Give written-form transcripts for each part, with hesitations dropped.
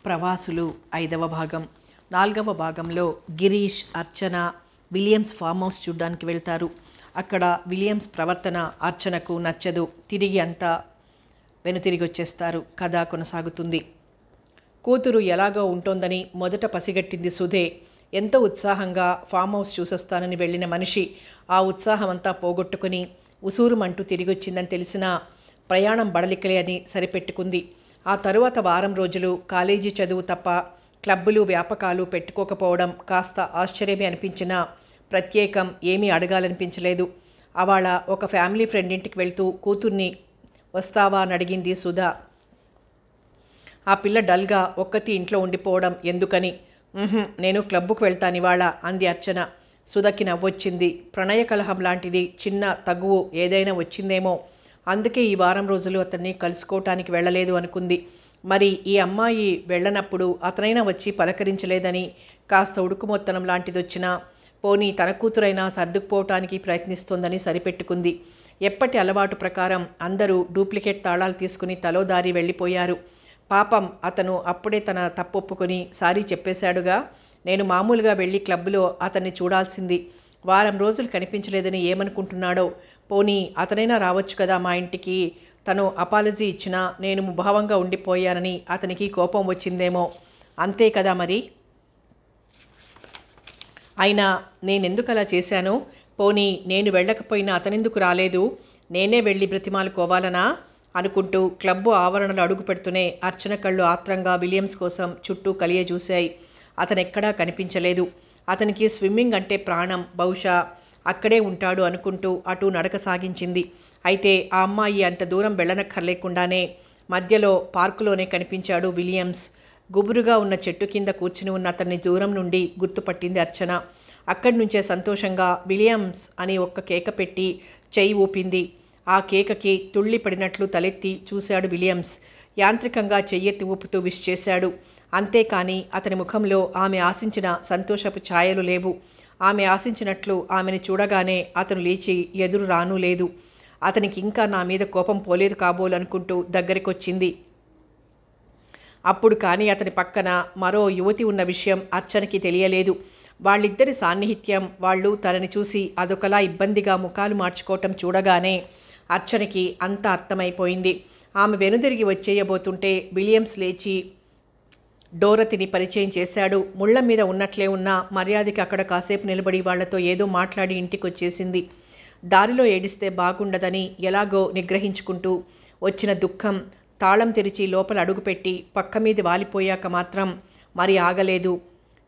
ప్రవాసులు 5వ భాగం. 4వ భాగంలో గిరీష్, అర్చన విలియమ్స్ ఫామ్ హౌస్ చూడ్డానికి వెళ్తారు. అక్కడ విలియమ్స్ ప్రవర్తన అర్చనకు నచ్చదు. తిరిగి అంతా వెనుతిరిగి వచ్చేస్తారు. కథ కొనసాగుతుంది. కూతురు ఎలాగో ఉంటోందని మొదట పసిగట్టింది సుధే. ఎంతో ఉత్సాహంగా ఫామ్ హౌస్ చూసొస్తానని వెళ్ళిన మనిషి ఆ ఉత్సాహమంతా పోగొట్టుకుని ఉసూరుమంటూ తిరిగొచ్చిందని తెలిసినా ప్రయాణం బడలికలే అని సరిపెట్టుకుంది. ఆ తరువాత వారం రోజులు కాలేజీ చదువు తప్ప క్లబ్బులు వ్యాపకాలు పెట్టుకోకపోవడం కాస్త ఆశ్చర్యమే అనిపించినా ప్రత్యేకం ఏమీ అడగాలనిపించలేదు. అవాళ ఒక ఫ్యామిలీ ఫ్రెండ్ ఇంటికి వెళ్తూ కూతుర్ని వస్తావా అని అడిగింది సుధా. ఆ పిల్ల డల్గా ఒక్కతి ఇంట్లో ఉండిపోవడం ఎందుకని. నేను క్లబ్బుకు వెళ్తానివాళ అంది అర్చన. సుధకి నవ్వొచ్చింది. ప్రణయ కలహం లాంటిది చిన్న తగువు ఏదైనా వచ్చిందేమో, అందుకే ఈ వారం రోజులు అతన్ని కలుసుకోవటానికి వెళ్ళలేదు అనుకుంది. మరి ఈ అమ్మాయి వెళ్ళనప్పుడు అతనైనా వచ్చి పలకరించలేదని కాస్త ఉడుకుమొత్తనం లాంటిదొచ్చినా పోనీ తన కూతురైనా సర్దుకుపోవటానికి ప్రయత్నిస్తోందని సరిపెట్టుకుంది. ఎప్పటి అలవాటు ప్రకారం అందరూ డూప్లికేట్ తాళాలు తీసుకుని తలో దారి వెళ్ళిపోయారు. పాపం అతను అప్పుడే తన తప్పొప్పుకొని సారీ చెప్పేశాడుగా. నేను మామూలుగా వెళ్ళి క్లబ్లో అతన్ని చూడాల్సింది. వారం రోజులు కనిపించలేదని ఏమనుకుంటున్నాడో. పోనీ అతనైనా రావచ్చు కదా మా ఇంటికి. తను అపాలజీ ఇచ్చినా నేను ముభావంగా ఉండిపోయానని అతనికి కోపం వచ్చిందేమో. అంతే కదా మరి. అయినా నేనెందుకు అలా చేశాను? పోనీ నేను వెళ్ళకపోయినా అతనెందుకు రాలేదు? నేనే వెళ్ళి బ్రతిమాలుకోవాలనా అనుకుంటూ క్లబ్బు ఆవరణలో అడుగు పెడుతూనే అర్చన కళ్ళు ఆత్రంగా విలియమ్స్ కోసం చుట్టూ కలియ చూశాయి. అతనెక్కడా కనిపించలేదు. అతనికి స్విమ్మింగ్ అంటే ప్రాణం. బహుశా అక్కడే ఉంటాడు అనుకుంటూ అటు నడక సాగించింది. అయితే ఆ అమ్మాయి అంత దూరం వెళ్ళనక్కర్లేకుండానే మధ్యలో పార్కులోనే కనిపించాడు విలియమ్స్. గుబురుగా ఉన్న చెట్టు కింద కూర్చుని ఉన్న అతన్ని దూరం నుండి గుర్తుపట్టింది అర్చన. అక్కడి నుంచే సంతోషంగా విలియమ్స్ అని ఒక్క కేక పెట్టి చెయ్యి ఊపింది. ఆ కేకకి తుళ్ళి పడినట్లు తలెత్తి చూశాడు విలియమ్స్. యాంత్రికంగా చెయ్యెత్తి ఊపుతూ విష్ చేశాడు. అంతేకాని అతని ముఖంలో ఆమె ఆశించిన సంతోషపు ఛాయలు లేవు. ఆమె ఆశించినట్లు ఆమెను చూడగానే అతను లేచి ఎదురు రానూ లేదు. అతనికి ఇంకా నా మీద కోపం పోలేదు కాబోలనుకుంటూ దగ్గరికొచ్చింది. అప్పుడు కానీ అతని పక్కన మరో యువతి ఉన్న విషయం అర్చనకి తెలియలేదు. వాళ్ళిద్దరి సాన్నిహిత్యం, వాళ్ళు తనని చూసి అదొకలా ఇబ్బందిగా ముఖాలు మార్చుకోవటం చూడగానే అర్చనకి అంతా అర్థమైపోయింది. ఆమె వెనుదిరిగి వచ్చేయబోతుంటే విలియమ్స్ లేచి డోరతిని పరిచయం చేశాడు. ముళ్ల మీద ఉన్నట్లే ఉన్న మర్యాదకి అక్కడ కాసేపు నిలబడి వాళ్లతో ఏదో మాట్లాడి ఇంటికొచ్చేసింది. దారిలో ఏడిస్తే బాగుండదని ఎలాగో నిగ్రహించుకుంటూ వచ్చిన దుఃఖం తాళం తెరిచి లోపల అడుగుపెట్టి పక్క మీద వాలిపోయాక మాత్రం మరి ఆగలేదు.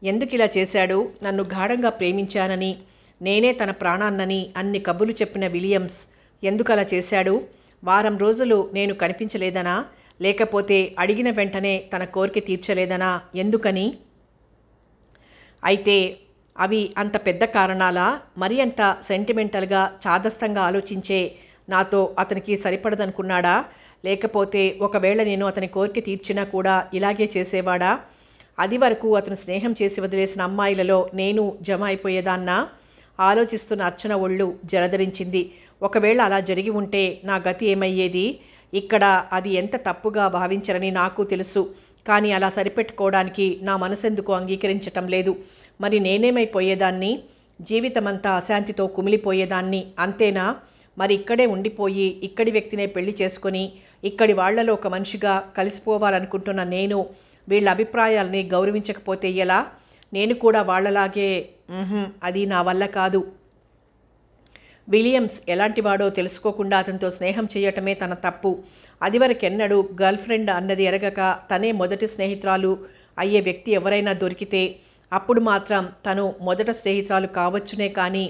ఎందుకిలా చేశాడు? నన్ను గాఢంగా ప్రేమించానని, నేనే తన ప్రాణాన్నని అన్ని కబుర్లు చెప్పిన విలియమ్స్ ఎందుకలా చేశాడు? వారం రోజులు నేను కనిపించలేదనా? లేకపోతే అడిగిన వెంటనే తన కోరిక తీర్చలేదనా? ఎందుకని? అయితే అవి అంత పెద్ద కారణాలా? మరి అంత సెంటిమెంటల్గా చాదస్తంగా ఆలోచించే నాతో అతనికి సరిపడదనుకున్నాడా? లేకపోతే ఒకవేళ నేను అతని కోరిక తీర్చినా కూడా ఇలాగే చేసేవాడా? అది వరకు అతను స్నేహం చేసి వదిలేసిన అమ్మాయిలలో నేను జమ అయిపోయేదాన్నా? ఆలోచిస్తున్న అర్చన ఒళ్ళు జలధరించింది. ఒకవేళ అలా జరిగి ఉంటే నా గతి ఏమయ్యేది? ఇక్కడ అది ఎంత తప్పుగా భావించరని నాకు తెలుసు. కానీ అలా సరిపెట్టుకోవడానికి నా మనసెందుకు అంగీకరించటం లేదు? మరి నేనేమైపోయేదాన్ని? జీవితమంతా అశాంతితో కుమిలిపోయేదాన్ని, అంతేనా? మరి ఇక్కడే ఉండిపోయి ఇక్కడి వ్యక్తినే పెళ్లి చేసుకొని ఇక్కడి వాళ్లలో ఒక మనిషిగా కలిసిపోవాలనుకుంటున్న నేను వీళ్ళ అభిప్రాయాలని గౌరవించకపోతే ఎలా? నేను కూడా వాళ్లలాగే అది నా వల్ల కాదు. విలియమ్స్ ఎలాంటివాడో తెలుసుకోకుండా అతనితో స్నేహం చేయటమే తన తప్పు. అదివరకెన్నడూ గర్ల్ ఫ్రెండ్ అన్నది ఎరగక తనే మొదటి స్నేహితురాలు అయ్యే వ్యక్తి ఎవరైనా దొరికితే అప్పుడు మాత్రం తను మొదట స్నేహితురాలు కావచ్చునే కానీ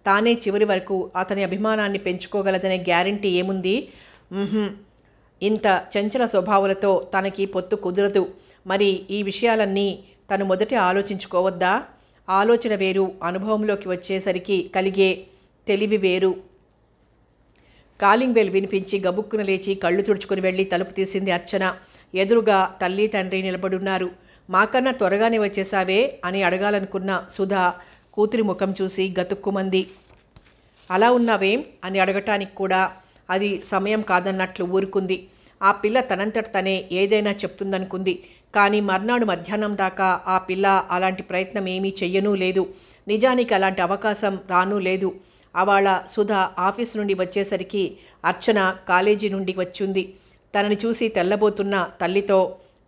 తానే చివరి వరకు అతని అభిమానాన్ని పెంచుకోగలదనే గ్యారంటీ ఏముంది? ఇంత చంచల స్వభావాలతో తనకి పొత్తు కుదరదు. మరి ఈ విషయాలన్నీ తను మొదట ఆలోచించుకోవద్దా? ఆలోచన వేరు, అనుభవంలోకి వచ్చేసరికి కలిగే తెలివి వేరు. కాలింగ్ బెల్ వినిపించి గబుక్కున లేచి కళ్ళు తుడుచుకుని వెళ్ళి తలుపు తీసింది అర్చన. ఎదురుగా తల్లి తండ్రి నిలబడున్నారు. మాకన్నా త్వరగానే వచ్చేసావే అని అడగాలనుకున్న సుధా కూతురి ముఖం చూసి గతుక్కుమంది. అలా ఉన్నావేం అని అడగటానికి కూడా అది సమయం కాదన్నట్లు ఊరుకుంది. ఆ పిల్ల తనంతట తనే ఏదైనా చెప్తుందనుకుంది. కానీ మర్నాడు మధ్యాహ్నం దాకా ఆ పిల్ల అలాంటి ప్రయత్నం ఏమీ చెయ్యనూ లేదు. నిజానికి అలాంటి అవకాశం రానూ లేదు. అవాళ సుధ ఆఫీసు నుండి వచ్చేసరికి అర్చన కాలేజీ నుండి వచ్చింది. తనని చూసి తెల్లబోతున్న తల్లితో,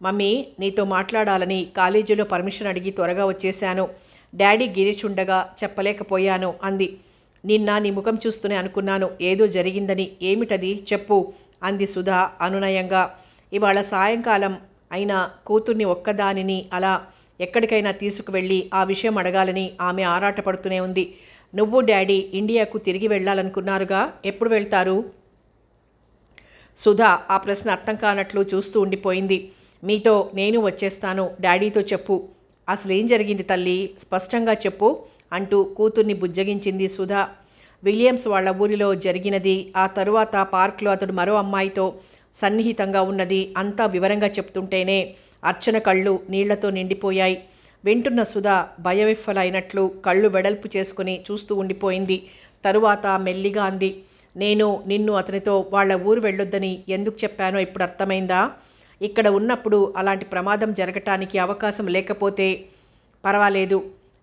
మమ్మీ నీతో మాట్లాడాలని కాలేజీలో పర్మిషన్ అడిగి త్వరగా వచ్చేశాను. డాడీ గిరీష్ ఉండగా చెప్పలేకపోయాను అంది. నిన్న నీ ముఖం చూస్తూనే అనుకున్నాను ఏదో జరిగిందని. ఏమిటది చెప్పు అంది సుధ అనునయంగా. ఇవాళ సాయంకాలం అయినా కూతుర్ని ఒక్కదానిని అలా ఎక్కడికైనా తీసుకువెళ్ళి ఆ విషయం అడగాలని ఆమె ఆరాటపడుతూనే ఉంది. నువ్వు డాడీ ఇండియాకు తిరిగి వెళ్ళాలనుకున్నారుగా, ఎప్పుడు వెళ్తారు? సుధ ఆ ప్రశ్న అర్థం కానట్లు చూస్తూ ఉండిపోయింది. మీతో నేను వచ్చేస్తాను, డాడీతో చెప్పు. అసలేం జరిగింది తల్లి, స్పష్టంగా చెప్పు అంటూ కూతుర్ని బుజ్జగించింది సుధ. విలియమ్స్ వాళ్ళ ఊరిలో జరిగినది, ఆ తరువాత పార్క్లో అతడు మరో అమ్మాయితో సన్నిహితంగా ఉన్నది అంతా వివరంగా చెప్తుంటేనే అర్చన కళ్ళు నీళ్లతో నిండిపోయాయి. వింటున్న సుధ భయవిఫ్ఫలైనట్లు కళ్ళు వెడల్పు చేసుకుని చూస్తూ ఉండిపోయింది. తరువాత మెల్లిగా అంది, నేను నిన్ను అతనితో వాళ్ళ ఊరు వెళ్ళొద్దని ఎందుకు చెప్పానో ఇప్పుడు అర్థమైందా? ఇక్కడ ఉన్నప్పుడు అలాంటి ప్రమాదం జరగటానికి అవకాశం లేకపోతే పర్వాలేదు.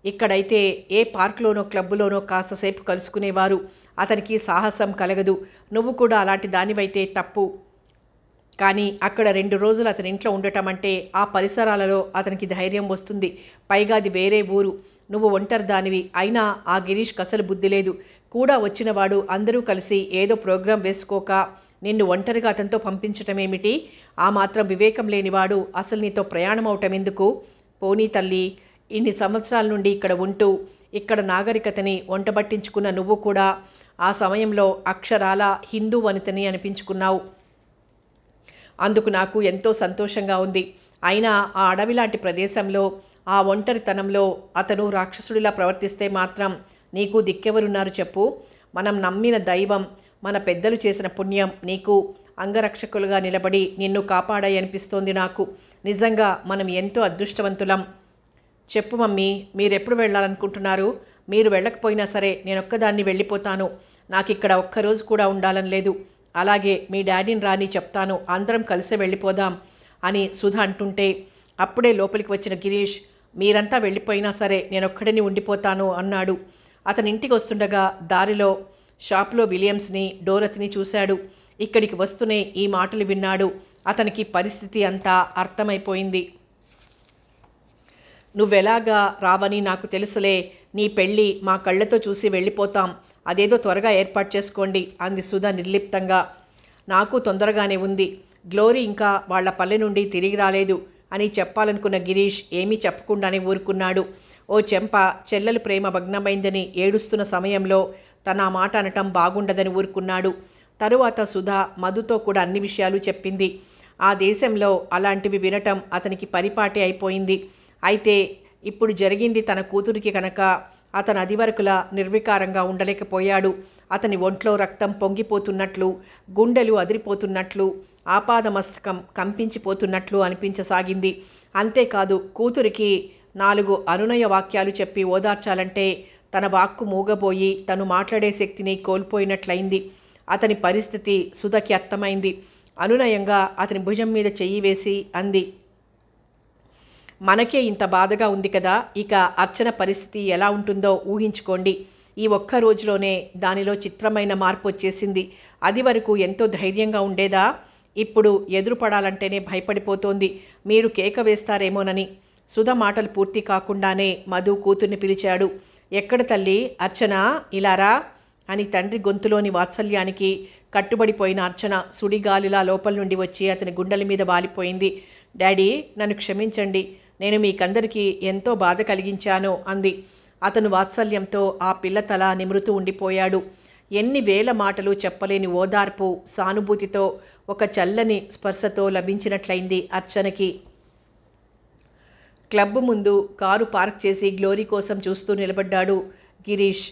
ఇక్కడైతే ఏ పార్క్లోనో క్లబ్లోనో కాస్తసేపు కలుసుకునేవారు. అతనికి సాహసం కలగదు. నువ్వు కూడా అలాంటి దానివైతే తప్పు. కానీ అక్కడ 2 రోజులు అతని ఇంట్లో ఉండటం అంటే ఆ పరిసరాలలో అతనికి ధైర్యం వస్తుంది. పైగా అది వేరే ఊరు. నువ్వు ఒంటరి దానివి. అయినా ఆ గిరీష్కి అసలు బుద్ధి లేదు. కూడా వచ్చినవాడు అందరూ కలిసి ఏదో ప్రోగ్రాం వేసుకోక నిన్ను ఒంటరిగా అతనితో పంపించటమేమిటి? ఆ మాత్రం వివేకం లేనివాడు అసలు నీతో ప్రయాణం అవటం ఎందుకు? పోనీ తల్లి, ఇన్ని సంవత్సరాల నుండి ఇక్కడ ఉంటూ ఇక్కడ నాగరికతని వంటబట్టించుకున్న నువ్వు కూడా ఆ సమయంలో అక్షరాల హిందూ వనితని అనిపించుకున్నావు. అందుకు నాకు ఎంతో సంతోషంగా ఉంది. అయినా ఆ అడవి లాంటి ప్రదేశంలో ఆ ఒంటరితనంలో అతను రాక్షసుడిలా ప్రవర్తిస్తే మాత్రం నీకు దిక్కెవరున్నారు చెప్పు? మనం నమ్మిన దైవం, మన పెద్దలు చేసిన పుణ్యం నీకు అంగరక్షకులుగా నిలబడి నిన్ను కాపాడాయి అనిపిస్తోంది నాకు. నిజంగా మనం ఎంతో అదృష్టవంతులం. చెప్పు మమ్మీ, మీరెప్పుడు వెళ్ళాలనుకుంటున్నారు? మీరు వెళ్ళకపోయినా సరే నేనొక్కదాన్ని వెళ్ళిపోతాను. నాకు ఇక్కడ ఒక్కరోజు కూడా ఉండాలని లేదు. అలాగే మీ డాడీని రాని చెప్తాను, అందరం కలిసే వెళ్ళిపోదాం అని సుధ అంటుంటే అప్పుడే లోపలికి వచ్చిన గిరీష్, మీరంతా వెళ్ళిపోయినా సరే నేనొక్కడిని ఉండిపోతాను అన్నాడు. అతని ఇంటికి వస్తుండగా దారిలో షాప్లో విలియమ్స్ని, డోరత్ని చూశాడు. ఇక్కడికి వస్తూనే ఈ మాటలు విన్నాడు. అతనికి పరిస్థితి అంతా అర్థమైపోయింది. నువ్వెలాగా రావని నాకు తెలుసులే. నీ పెళ్ళి మా కళ్ళతో చూసి వెళ్ళిపోతాం. అదేదో త్వరగా ఏర్పాటు చేసుకోండి అంది సుధ నిర్లిప్తంగా. నాకు తొందరగానే ఉంది. గ్లోరీ ఇంకా వాళ్ల పల్లె నుండి తిరిగి రాలేదు అని చెప్పాలనుకున్న గిరీష్ ఏమీ చెప్పకుండానే ఊరుకున్నాడు. ఓ చెంప చెల్లెలు ప్రేమ భగ్నమైందని ఏడుస్తున్న సమయంలో తన ఆ మాట అనటం బాగుండదని ఊరుకున్నాడు. తరువాత సుధ మధుతో కూడా అన్ని విషయాలు చెప్పింది. ఆ దేశంలో అలాంటివి వినటం అతనికి పరిపాటి అయిపోయింది. అయితే ఇప్పుడు జరిగింది తన కూతురికి కనుక అతను అదివరకులా నిర్వికారంగా ఉండలేకపోయాడు. అతని ఒంట్లో రక్తం పొంగిపోతున్నట్లు, గుండెలు అదిరిపోతున్నట్లు, ఆపాదమస్తకం కంపించిపోతున్నట్లు అనిపించసాగింది. అంతేకాదు, కూతురికి 4 అనునయ వాక్యాలు చెప్పి ఓదార్చాలంటే తన వాక్కు మూగబోయి తను మాట్లాడే శక్తిని కోల్పోయినట్లయింది. అతని పరిస్థితి సుధకి అర్థమైంది. అనునయంగా అతని భుజం మీద చెయ్యి వేసి అంది, మనకే ఇంత బాధగా ఉంది కదా, ఇక అర్చన పరిస్థితి ఎలా ఉంటుందో ఊహించుకోండి. ఈ ఒక్క రోజులోనే దానిలో చిత్రమైన మార్పు వచ్చేసింది. అది వరకు ఎంతో ధైర్యంగా ఉండేదా, ఇప్పుడు ఎదురుపడాలంటేనే భయపడిపోతోంది. మీరు కేక వేస్తారేమోనని. సుధ మాటలు పూర్తి కాకుండానే మధు కూతుర్ని పిలిచాడు. ఎక్కడ తల్లి, అర్చన ఇలారా అని తండ్రి గొంతులోని వాత్సల్యానికి కట్టుబడిపోయిన అర్చన సుడిగాలిలా లోపల నుండి వచ్చి అతని గుండెల మీద వాలిపోయింది. డాడీ, నన్ను క్షమించండి, నేను మీకందరికీ ఎంతో బాధ కలిగించాను అంది. అతను వాత్సల్యంతో ఆ పిల్ల తల నిమురుతూ ఉండిపోయాడు. ఎన్ని వేల మాటలు చెప్పలేని ఓదార్పు, సానుభూతితో, ఒక చల్లని స్పర్శతో లభించినట్లయింది అర్చనకి. క్లబ్ ముందు కారు పార్క్ చేసి గ్లోరీ కోసం చూస్తూ నిలబడ్డాడు గిరీష్.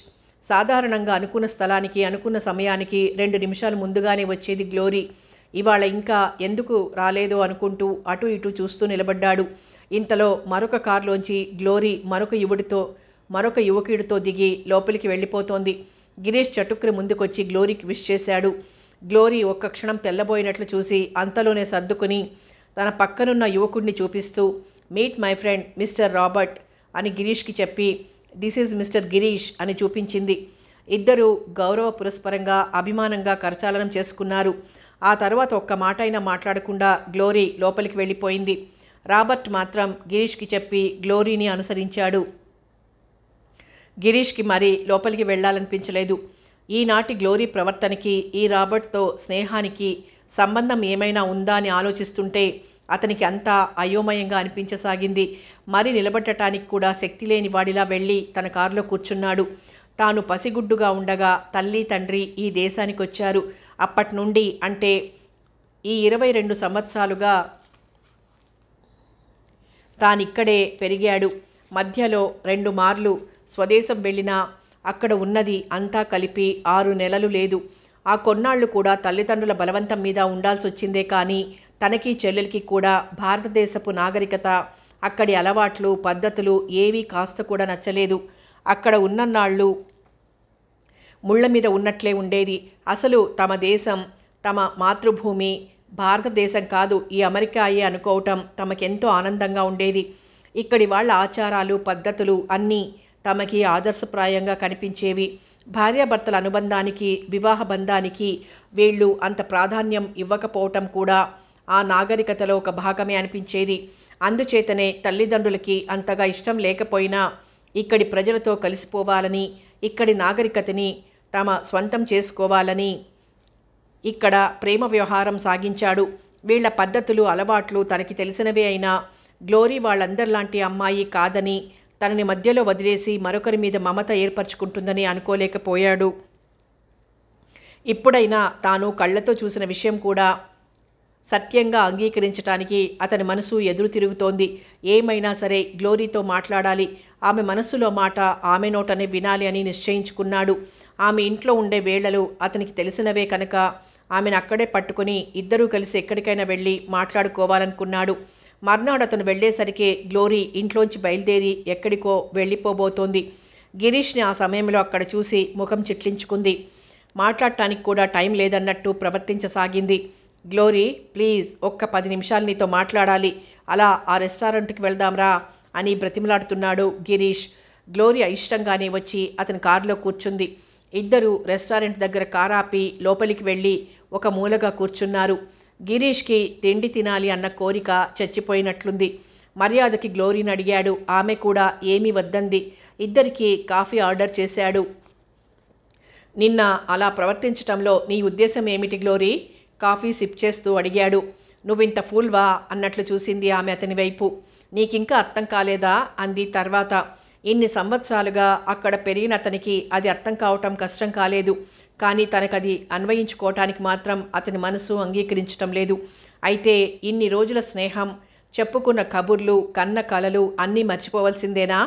సాధారణంగా అనుకున్న స్థలానికి అనుకున్న సమయానికి 2 నిమిషాలు ముందుగానే వచ్చేది గ్లోరీ. ఇవాళ ఇంకా ఎందుకు రాలేదో అనుకుంటూ అటు ఇటు చూస్తూ నిలబడ్డాడు. ఇంతలో మరొక కారులోంచి గ్లోరీ మరొక యువకుడితో దిగి లోపలికి వెళ్ళిపోతోంది. గిరీష్ చటుక్కున ముందుకొచ్చి గ్లోరీకి విష్ చేశాడు. గ్లోరీ ఒక్క క్షణం తెల్లబోయినట్లు చూసి అంతలోనే సర్దుకుని తన పక్కనున్న యువకుడిని చూపిస్తూ meet my friend mister Robert అని గిరీష్కి చెప్పి దిస్ ఈజ్ మిస్టర్ గిరీష్ అని చూపించింది. ఇద్దరూ గౌరవ పురస్పరంగా అభిమానంగా కరచాలనం చేసుకున్నారు. ఆ తర్వాత ఒక్క మాట అయినా మాట్లాడకుండా గ్లోరీ లోపలికి వెళ్ళిపోయింది. రాబర్ట్ మాత్రం గిరీష్కి చెప్పి గ్లోరీని అనుసరించాడు. గిరీష్కి మరి లోపలికి వెళ్ళాలనిపించలేదు. ఈనాటి గ్లోరీ ప్రవర్తనకి ఈ రాబర్ట్తో స్నేహానికి సంబంధం ఏమైనా ఉందా అని ఆలోచిస్తుంటే అతనికి అంతా అయోమయంగా అనిపించసాగింది. మరి నిలబడటానికి కూడా శక్తి లేని వాడిలా వెళ్ళి తన కారులో కూర్చున్నాడు. తాను పసిగుడ్డుగా ఉండగా తల్లి తండ్రి ఈ దేశానికి వచ్చారు. అప్పటి నుండి అంటే ఈ 22 సంవత్సరాలుగా తానిక్కడే పెరిగాడు. మధ్యలో 2 మార్లు స్వదేశం వెళ్ళినా అక్కడ ఉన్నది అంతా కలిపి 6 నెలలు లేదు. ఆ కొన్నాళ్ళు కూడా తల్లిదండ్రుల బలవంతం మీద ఉండాల్సి వచ్చిందే కానీ తనకి చెల్లెలికి కూడా భారతదేశపు నాగరికత, అక్కడి అలవాట్లు పద్ధతులు ఏవీ కాస్త కూడా నచ్చలేదు. అక్కడ ఉన్నన్నాళ్ళు ముళ్ళ మీద ఉన్నట్లే ఉండేది. అసలు తమ దేశం, తమ మాతృభూమి భారతదేశం కాదు, ఈ అమెరికాయే అనుకోవటం తమకెంతో ఆనందంగా ఉండేది. ఇక్కడి వాళ్ళ ఆచారాలు పద్ధతులు అన్నీ తమకి ఆదర్శప్రాయంగా కనిపించేవి. భార్యాభర్తల అనుబంధానికి వివాహ బంధానికి వీళ్ళు అంత ప్రాధాన్యం ఇవ్వకపోవటం కూడా ఆ నాగరికతలో ఒక భాగమే అనిపించేది. అందుచేతనే తల్లిదండ్రులకి అంతగా ఇష్టం లేకపోయినా ఇక్కడి ప్రజలతో కలిసిపోవాలని, ఇక్కడి నాగరికతని తమ స్వంతం చేసుకోవాలని ఇక్కడ ప్రేమ వ్యవహారం సాగించాడు. వీళ్ల పద్ధతులు అలవాట్లు తనకి తెలిసినవే అయినా గ్లోరీ వాళ్ళందరిలాంటి అమ్మాయి కాదని, తనని మధ్యలో వదిలేసి మరొకరి మీద మమత ఏర్పరచుకుంటుందని అనుకోలేకపోయాడు. ఇప్పుడైనా తాను కళ్ళతో చూసిన విషయం కూడా సత్యంగా అంగీకరించటానికి అతని మనసు ఎదురు తిరుగుతోంది. ఏమైనా సరే గ్లోరీతో మాట్లాడాలి, ఆమె మనస్సులో మాట ఆమె నోటనే వినాలి అని నిశ్చయించుకున్నాడు. ఆమె ఇంట్లో ఉండే వేళలు అతనికి తెలిసినవే కనుక ఆమెను అక్కడే పట్టుకుని ఇద్దరూ కలిసి ఎక్కడికైనా వెళ్ళి మాట్లాడుకోవాలనుకున్నాడు. మర్నాడు అతను వెళ్లేసరికి గ్లోరీ ఇంట్లోంచి బయలుదేరి ఎక్కడికో వెళ్ళిపోబోతోంది. గిరీష్ని ఆ సమయంలో అక్కడ చూసి ముఖం చిట్లించుకుంది. మాట్లాడటానికి కూడా టైం లేదన్నట్టు ప్రవర్తించసాగింది. గ్లోరీ, ప్లీజ్ ఒక్క 10 నిమిషాలు నీతో మాట్లాడాలి, అలా ఆ రెస్టారెంట్కి వెళ్దాంరా అని బ్రతిమలాడుతున్నాడు గిరీష్. గ్లోరీ అయిష్టంగానే వచ్చి అతని కారులో కూర్చుంది. ఇద్దరు రెస్టారెంట్ దగ్గర కారాపి లోపలికి వెళ్ళి ఒక మూలగా కూర్చున్నారు. గిరీష్కి తిండి తినాలి అన్న కోరిక చచ్చిపోయినట్లుంది. మర్యాదకి గ్లోరీని అడిగాడు. ఆమె కూడా ఏమీ వద్దంది. ఇద్దరికీ కాఫీ ఆర్డర్ చేశాడు. నిన్న అలా ప్రవర్తించటంలో నీ ఉద్దేశం ఏమిటి గ్లోరీ? కాఫీ సిప్ చేస్తూ అడిగాడు. నువ్వింత ఫూల్వా అన్నట్లు చూసింది ఆమె అతని వైపు. నీకింకా అర్థం కాలేదా అంది తర్వాత. ఇన్ని సంవత్సరాలుగా అక్కడ పెరిగిన అతనికి అది అర్థం కావటం కష్టం కాలేదు. కానీ తనకది అన్వయించుకోవటానికి మాత్రం అతని మనసు అంగీకరించటం లేదు. అయితే ఇన్ని రోజుల స్నేహం, చెప్పుకున్న కబుర్లు, కన్న కలలు అన్నీ మర్చిపోవలసిందేనా?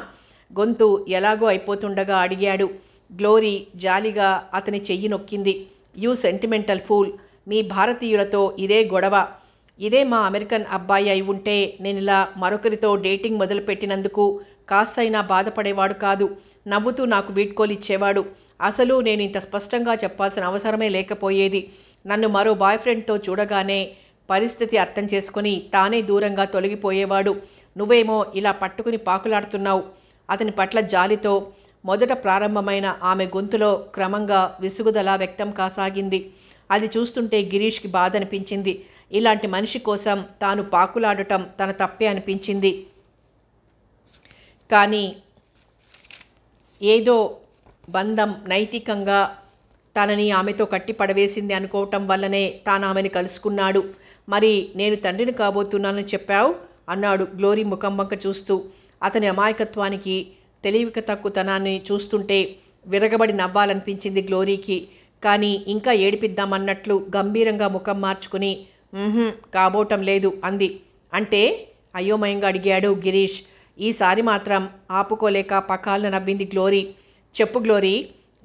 గొంతు ఎలాగో అయిపోతుండగా అడిగాడు. గ్లోరీ జాలిగా అతని చెయ్యి నొక్కింది. యూ సెంటిమెంటల్ ఫూల్, మీ భారతీయులతో ఇదే గొడవ. ఇదే మా అమెరికన్ అబ్బాయి అయి ఉంటే నేను ఇలా మరొకరితో డేటింగ్ మొదలుపెట్టినందుకు కాస్తైనా బాధపడేవాడు కాదు. నవ్వుతూ నాకు వీడ్కోలిచ్చేవాడు. అసలు నేను ఇంత స్పష్టంగా చెప్పాల్సిన అవసరమే లేకపోయేది. నన్ను మరో బాయ్ ఫ్రెండ్తో చూడగానే పరిస్థితి అర్థం చేసుకుని తానే దూరంగా తొలగిపోయేవాడు. నువ్వేమో ఇలా పట్టుకుని పాకులాడుతున్నావు. అతని పట్ల జాలితో మొదట ప్రారంభమైన ఆమె గొంతులో క్రమంగా విసుగుదల వ్యక్తం కాసాగింది. అది చూస్తుంటే గిరీష్కి బాధ అనిపించింది. ఇలాంటి మనిషి కోసం తాను పాకులాడటం తన తప్పే అనిపించింది. కానీ ఏదో బంధం నైతికంగా తనని ఆమెతో కట్టి పడవేసింది అనుకోవటం వల్లనే తాను ఆమెను కలుసుకున్నాడు. మరి నేను తండ్రిని కాబోతున్నానని చెప్పావు అన్నాడు గ్లోరీ ముఖం వంక చూస్తూ. అతని అమాయకత్వానికి తెలివిక తక్కువతనాన్ని చూస్తుంటే విరగబడి నవ్వాలనిపించింది గ్లోరీకి. కానీ ఇంకా ఏడిపిద్దామన్నట్లు గంభీరంగా ముఖం మార్చుకుని కాబోటం లేదు అంది. అంటే అయోమయంగా అడిగాడు గిరీష్. ఈసారి మాత్రం ఆపుకోలేక పకాలను నవ్వింది గ్లోరీ. చెప్పు గ్లోరీ,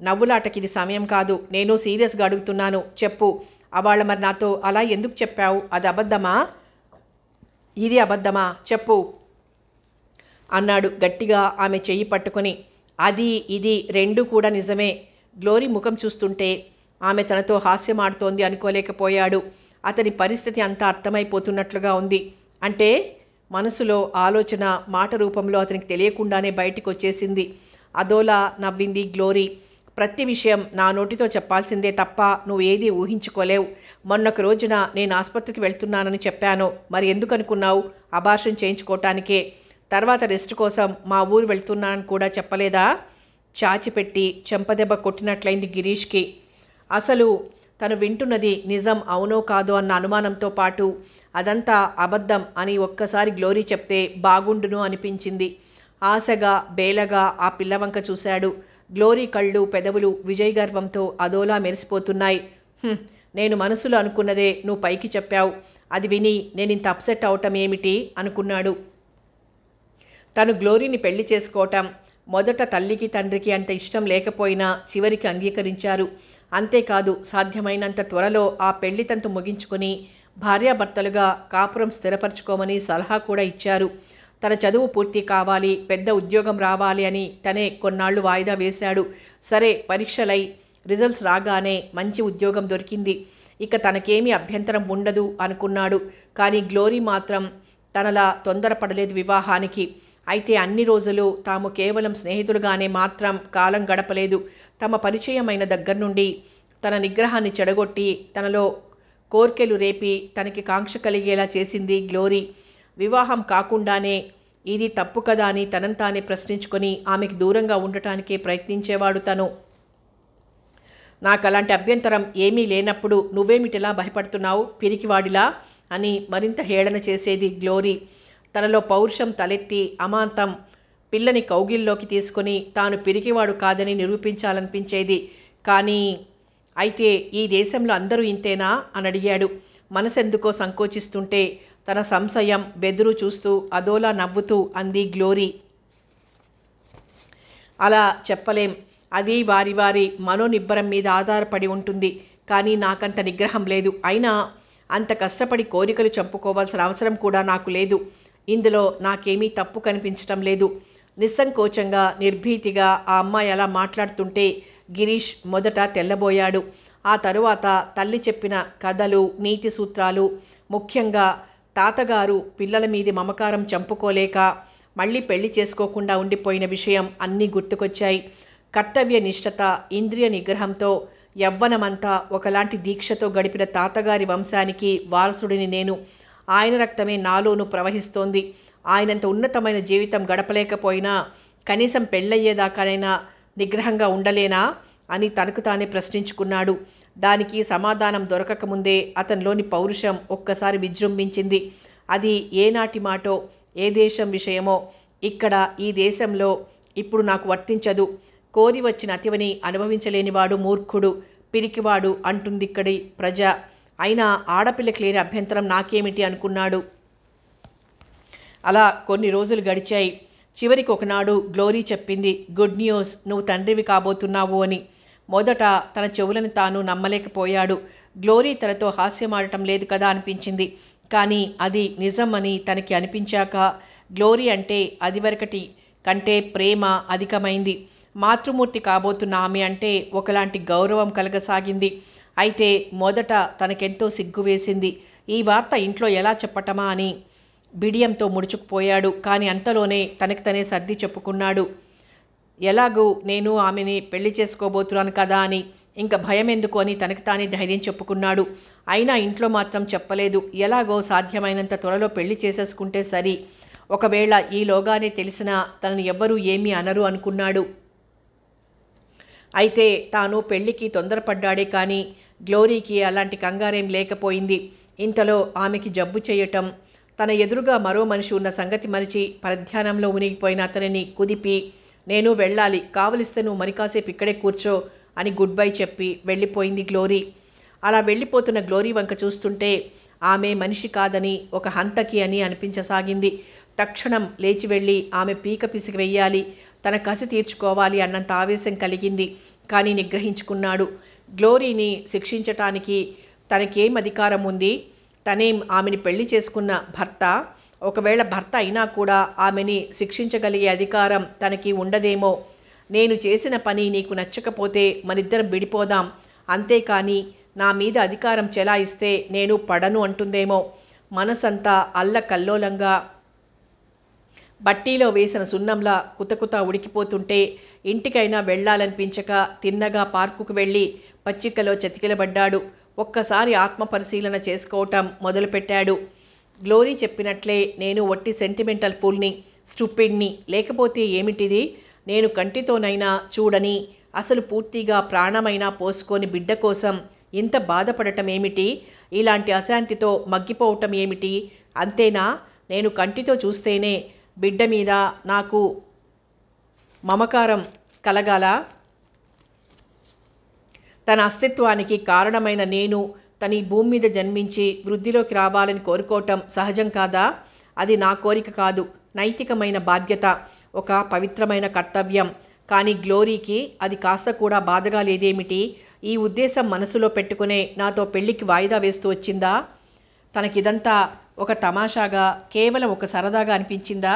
నవ్వులాటకి ఇది సమయం కాదు. నేను సీరియస్గా అడుగుతున్నాను, చెప్పు. అవాళ్ళ మరి నాతో అలా ఎందుకు చెప్పావు? అది అబద్ధమా? ఇది అబద్ధమా? చెప్పు అన్నాడు గట్టిగా ఆమె చెయ్యి పట్టుకొని. అది ఇది రెండూ కూడా నిజమే. గ్లోరీ ముఖం చూస్తుంటే ఆమె తనతో హాస్యమాడుతోంది అనుకోలేకపోయాడు. అతని పరిస్థితి అంతా అర్థమైపోతున్నట్లుగా ఉంది. అంటే మనసులో ఆలోచన మాట రూపంలో అతనికి తెలియకుండానే బయటికి వచ్చేసింది. అదోలా నవ్వింది గ్లోరీ. ప్రతి విషయం నా నోటితో చెప్పాల్సిందే తప్ప నువ్వు ఏదీ ఊహించుకోలేవు. మొన్నొక రోజున నేను ఆసుపత్రికి వెళ్తున్నానని చెప్పాను. మరి ఎందుకు అనుకున్నావు? అబార్షన్ చేయించుకోవటానికే. తర్వాత రెస్ట్ కోసం మా ఊరు వెళ్తున్నానని కూడా చెప్పలేదా? చాచిపెట్టి చెంపదెబ్బ కొట్టినట్లయింది గిరీష్కి. అసలు తను వింటున్నది నిజం అవునో కాదో అన్న అనుమానంతో పాటు అదంతా అబద్ధం అని ఒక్కసారి గ్లోరీ చెప్తే బాగుండును అనిపించింది. ఆశగా బేలగా ఆ పిల్లవంక చూశాడు. గ్లోరీ కళ్ళు పెదవులు విజయ్ గర్వంతో అదోలా మెరిసిపోతున్నాయి. నేను మనసులో అనుకున్నదే నువ్వు పైకి చెప్పావు. అది విని నేను ఇంత అప్సెట్ అవటం ఏమిటి అనుకున్నాడు. తను గ్లోరీని పెళ్లి చేసుకోవటం మొదట తల్లికి తండ్రికి అంత ఇష్టం లేకపోయినా చివరికి అంగీకరించారు. అంతేకాదు సాధ్యమైనంత త్వరలో ఆ పెళ్లి తంతు ముగించుకొని భార్యాభర్తలుగా కాపురం స్థిరపరచుకోమని సలహా కూడా ఇచ్చారు. తన చదువు పూర్తి కావాలి, పెద్ద ఉద్యోగం రావాలి అని తనే కొన్నాళ్లు వాయిదా వేశాడు. సరే, పరీక్షలై రిజల్ట్స్ రాగానే మంచి ఉద్యోగం దొరికింది. ఇక తనకేమీ అభ్యంతరం ఉండదు అనుకున్నాడు. కానీ గ్లోరీ మాత్రం తనలా తొందరపడలేదు వివాహానికి. అయితే అన్ని రోజులు తాము కేవలం స్నేహితులుగానే మాత్రం కాలం గడపలేదు. తమ పరిచయమైన దగ్గర నుండి తన నిగ్రహాన్ని చెడగొట్టి తనలో కోర్కెలు రేపి తనకి కాంక్ష కలిగేలా చేసింది గ్లోరీ. వివాహం కాకుండానే ఇది తప్పు కదా అని తనను తానే ప్రశ్నించుకొని ఆమెకు దూరంగా ఉండటానికే ప్రయత్నించేవాడు తను. నాకు అలాంటి అభ్యంతరం ఏమీ లేనప్పుడు నువ్వేమిటిలా భయపడుతున్నావు పిరికివాడిలా అని మరింత హేళన చేసేది గ్లోరీ. తనలో పౌరుషం తలెత్తి అమాంతం పిల్లని కౌగిల్లోకి తీసుకొని తాను పిరికివాడు కాదని నిరూపించాలనిపించేది. కానీ అయితే ఈ దేశంలో అందరూ ఇంతేనా అని అడిగాడు. మనసెందుకో సంకోచిస్తుంటే తన సంశయం బెదురు చూస్తూ అదోలా నవ్వుతూ అంది గ్లోరీ. అలా చెప్పలేం. అది వారి వారి మనోనిబ్బరం మీద ఆధారపడి ఉంటుంది. కానీ నాకంత నిగ్రహం లేదు. అయినా అంత కష్టపడి కోరికలు చంపుకోవాల్సిన అవసరం కూడా నాకు లేదు. ఇందులో నాకేమీ తప్పు కనిపించటం లేదు. నిస్సంకోచంగా నిర్భీతిగా ఆ అమ్మాయి అలా మాట్లాడుతుంటే గిరీష్ మొదట తెల్లబోయాడు. ఆ తరువాత తల్లి చెప్పిన కథలు, నీతి సూత్రాలు, ముఖ్యంగా తాతగారు పిల్లల మీది మమకారం చంపుకోలేక మళ్ళీ పెళ్లి చేసుకోకుండా ఉండిపోయిన విషయం అన్నీ గుర్తుకొచ్చాయి. కర్తవ్య నిష్ఠత, ఇంద్రియ నిగ్రహంతో యవ్వనమంతా ఒకలాంటి దీక్షతో గడిపిన తాతగారి వంశానికి వారసుడిని నేను. ఆయన రక్తమే నాలోనూ ప్రవహిస్తోంది. ఆయనంత ఉన్నతమైన జీవితం గడపలేకపోయినా కనీసం పెళ్ళయ్యేదాకానైనా నిగ్రహంగా ఉండలేనా అని తనకు తానే ప్రశ్నించుకున్నాడు. దానికి సమాధానం దొరకకముందే అతనిలోని పౌరుషం ఒక్కసారి విజృంభించింది. అది ఏనాటి మాటో, ఏ దేశం విషయమో ఇక్కడ ఈ దేశంలో ఇప్పుడు నాకు వర్తించదు. కోరి వచ్చిన అతివని అనుభవించలేనివాడు మూర్ఖుడు, పిరికివాడు అంటుందిక్కడి ప్రజ. అయినా ఆడపిల్లకి లేని అభ్యంతరం నాకేమిటి అనుకున్నాడు. అలా కొన్ని రోజులు గడిచాయి. చివరికి ఒకనాడు గ్లోరీ చెప్పింది, గుడ్ న్యూస్, నువ్వు తండ్రివి కాబోతున్నావు అని. మొదట తన చెవులను తాను నమ్మలేకపోయాడు. గ్లోరీ తనతో హాస్యమాడటం లేదు కదా అనిపించింది. కానీ అది నిజం అని తనకి అనిపించాక గ్లోరీ అంటే అదివరకటి కంటే ప్రేమ అధికమైంది. మాతృమూర్తి కాబోతున్న ఆమె అంటే ఒకలాంటి గౌరవం కలగసాగింది. అయితే మొదట తనకెంతో సిగ్గు వేసింది. ఈ వార్త ఇంట్లో ఎలా చెప్పటమా అని బిడియంతో ముడుచుకుపోయాడు. కానీ అంతలోనే తనకి తనే సర్ది చెప్పుకున్నాడు. ఎలాగూ నేను ఆమెని పెళ్లి చేసుకోబోతున్నాను కదా అని. ఇంకా భయం ఎందుకు అని తనకి తానే ధైర్యం చెప్పుకున్నాడు. అయినా ఇంట్లో మాత్రం చెప్పలేదు. ఎలాగో సాధ్యమైనంత త్వరలో పెళ్లి చేసేసుకుంటే సరి. ఒకవేళ ఈలోగానే తెలిసినా తనని ఎవ్వరూ ఏమీ అనరు అనుకున్నాడు. అయితే తాను పెళ్లికి తొందరపడ్డాడే కానీ గ్లోరీకి అలాంటి కంగారేం లేకపోయింది. ఇంతలో ఆమెకి జబ్బు చేయటం, తన ఎదురుగా మరో మనిషి ఉన్న సంగతి మరిచి పరధ్యానంలో ఉనిగిపోయిన అతనిని కుదిపి, నేను వెళ్ళాలి, కావలిస్తే నువ్వు మరి కాసేపు ఇక్కడే కూర్చో అని గుడ్ బై చెప్పి వెళ్ళిపోయింది గ్లోరీ. అలా వెళ్ళిపోతున్న గ్లోరీ వంక చూస్తుంటే ఆమె మనిషి కాదని, ఒక హంతకి అని అనిపించసాగింది. తక్షణం లేచి వెళ్ళి ఆమె పీక పిసికి వెయ్యాలి, తన కసి తీర్చుకోవాలి అన్నంత ఆవేశం కలిగింది. కానీ నిగ్రహించుకున్నాడు. గ్లోరీని శిక్షించటానికి తనకేం అధికారం ఉంది? తనేం ఆమెని పెళ్లి చేసుకున్న భర్త? ఒకవేళ భర్త అయినా కూడా ఆమెని శిక్షించగలిగే అధికారం తనకి ఉండదేమో. నేను చేసిన పని నీకు నచ్చకపోతే మనిద్దరం విడిపోదాం, అంతేకాని నా మీద అధికారం చెలాయిస్తే నేను పడను అంటుందేమో. మనసంతా అల్లకల్లోలంగా బట్టీలో వేసిన సున్నంలా కుతకుత ఉడికిపోతుంటే ఇంటికైనా వెళ్లాలనిపించక తిన్నగా పార్కుకు వెళ్ళి పచ్చికలో చతికిలబడ్డాడు. ఒక్కసారి ఆత్మపరిశీలన చేసుకోవటం మొదలుపెట్టాడు. గ్లోరీ చెప్పినట్లే నేను ఒట్టి సెంటిమెంటల్ ఫుల్ని, స్టూపిడ్ని. లేకపోతే ఏమిటిది? నేను కంటితోనైనా చూడని, అసలు పూర్తిగా ప్రాణమైనా పోసుకొని బిడ్డ కోసం ఇంత బాధపడటం ఏమిటి? ఇలాంటి అశాంతితో మగ్గిపోవటం ఏమిటి? అంతేనా? నేను కంటితో చూస్తేనే బిడ్డ మీద నాకు మమకారం కలగాల? తన అస్తిత్వానికి కారణమైన నేను తన ఈ భూమి మీద జన్మించి వృద్ధిలోకి రావాలని కోరుకోవటం సహజం కాదా? అది నా కోరిక కాదు, నైతికమైన బాధ్యత, ఒక పవిత్రమైన కర్తవ్యం. కానీ గ్లోరీకి అది కాస్త కూడా బాధగా లేదేమిటి? ఈ ఉద్దేశం మనసులో పెట్టుకునే నాతో పెళ్లికి వాయిదా వేస్తూ వచ్చిందా? తనకిదంతా ఒక తమాషాగా, కేవలం ఒక సరదాగా అనిపించిందా?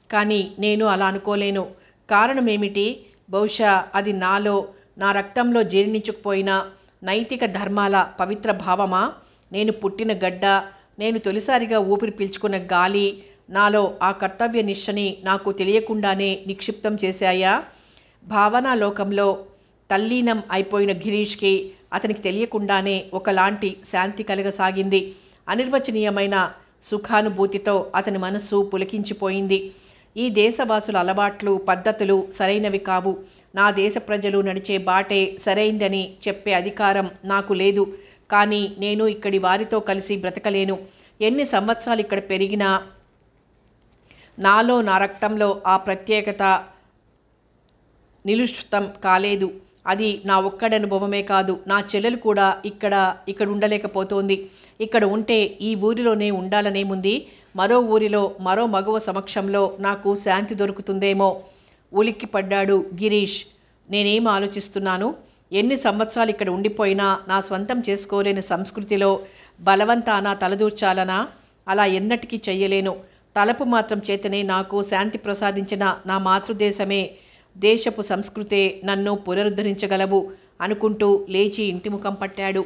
కానీ నేను అలా అనుకోలేను. కారణం ఏమిటి? బహుశా అది నాలో, నా రక్తంలో జీర్ణించుకుపోయిన నైతిక ధర్మాల పవిత్ర భావమా? నేను పుట్టిన గడ్డ, నేను తొలిసారిగా ఊపిరి పీల్చుకున్న గాలి నాలో ఆ కర్తవ్య నిష్టని నాకు తెలియకుండానే నిక్షిప్తం చేశాయా? భావనా లోకంలో తల్లీనం అయిపోయిన గిరీష్కి అతనికి తెలియకుండానే ఒకలాంటి శాంతి కలగసాగింది. అనిర్వచనీయమైన సుఖానుభూతితో అతని మనస్సు పులకించిపోయింది. ఈ దేశవాసుల అలవాట్లు, పద్ధతులు సరైనవి కావు. నా దేశ ప్రజలు నడిచే బాటే సరైందని చెప్పే అధికారం నాకు లేదు. కానీ నేను ఇక్కడి వారితో కలిసి బ్రతకలేను. ఎన్ని సంవత్సరాలు ఇక్కడ పెరిగినా నాలో, నా రక్తంలో ఆ ప్రత్యేకత నిలుష్ఠితం కాలేదు. అది నా ఒక్కడి అనుభవమే కాదు, నా చెల్లెలు కూడా ఇక్కడ ఉండలేకపోతోంది. ఇక్కడ ఉంటే ఈ ఊరిలోనే ఉండాలనేముంది? మరో ఊరిలో మరో మగవ సమక్షంలో నాకు శాంతి దొరుకుతుందేమో. ఉలిక్కిపడ్డాడు గిరీష్. నేనేం ఆలోచిస్తున్నాను? ఎన్ని సంవత్సరాలు ఇక్కడ ఉండిపోయినా నా స్వంతం చేసుకోలేని సంస్కృతిలో బలవంతాన తలదూర్చాలనా? అలా ఎన్నటికీ చెయ్యలేను. తలపు మాత్రం చేతనే నాకు శాంతి ప్రసాదించిన నా మాతృదేశమే, దేశపు సంస్కృతే నన్ను పునరుద్ధరించగలవు అనుకుంటూ లేచి ఇంటి ముఖం పట్టాడు.